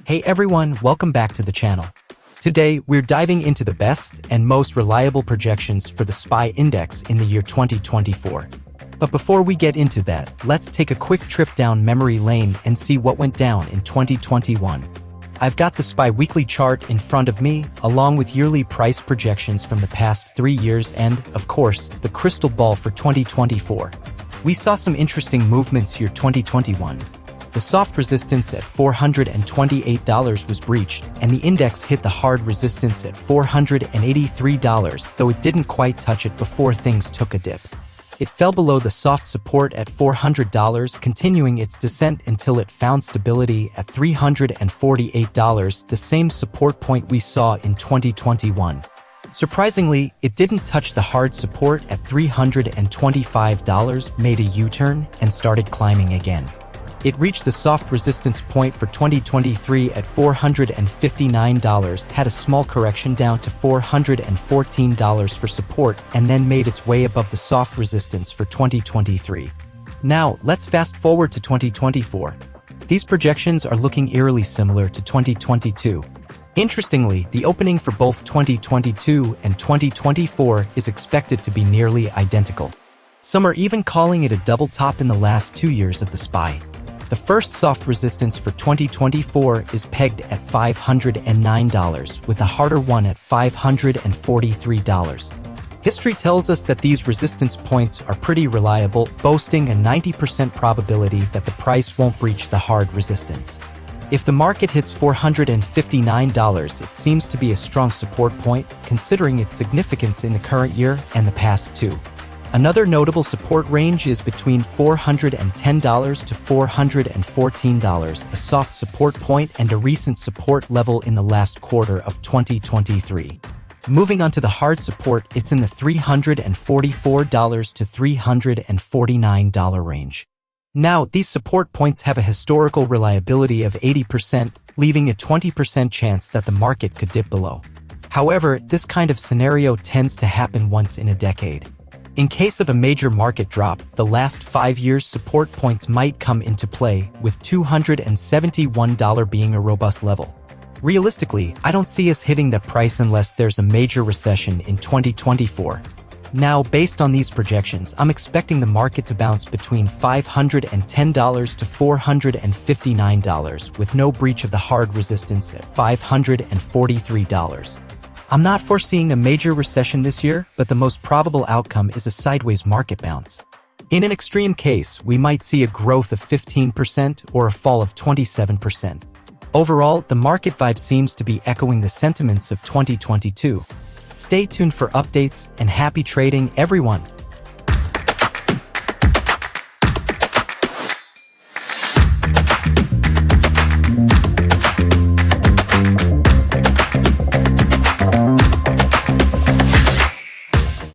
Hey everyone, welcome back to the channel. Today, we're diving into the best and most reliable projections for the SPY index in the year 2024. But before we get into that, let's take a quick trip down memory lane and see what went down in 2021. I've got the SPY weekly chart in front of me, along with yearly price projections from the past 3 years and, of course, the crystal ball for 2024. We saw some interesting movements here 2021. The soft resistance at $428 was breached, and the index hit the hard resistance at $483, though it didn't quite touch it before things took a dip. It fell below the soft support at $400, continuing its descent until it found stability at $348, the same support point we saw in 2021. Surprisingly, it didn't touch the hard support at $325, made a U-turn, and started climbing again. It reached the soft resistance point for 2023 at $459, had a small correction down to $414 for support, and then made its way above the soft resistance for 2023. Now, let's fast forward to 2024. These projections are looking eerily similar to 2022. Interestingly, the opening for both 2022 and 2024 is expected to be nearly identical. Some are even calling it a double top in the last 2 years of the SPY. The first soft resistance for 2024 is pegged at $509, with a harder one at $543. History tells us that these resistance points are pretty reliable, boasting a 90% probability that the price won't breach the hard resistance. If the market hits $459, it seems to be a strong support point, considering its significance in the current year and the past two. Another notable support range is between $410 to $414, a soft support point and a recent support level in the last quarter of 2023. Moving on to the hard support, it's in the $344 to $349 range. Now, these support points have a historical reliability of 80%, leaving a 20% chance that the market could dip below. However, this kind of scenario tends to happen once in a decade. In case of a major market drop, the last 5 years' support points might come into play, with $271 being a robust level. Realistically, I don't see us hitting that price unless there's a major recession in 2024. Now, based on these projections, I'm expecting the market to bounce between $510 to $459, with no breach of the hard resistance at $543. I'm not foreseeing a major recession this year, but the most probable outcome is a sideways market bounce. In an extreme case, we might see a growth of 15% or a fall of 27%. Overall, the market vibe seems to be echoing the sentiments of 2022. Stay tuned for updates and happy trading, everyone!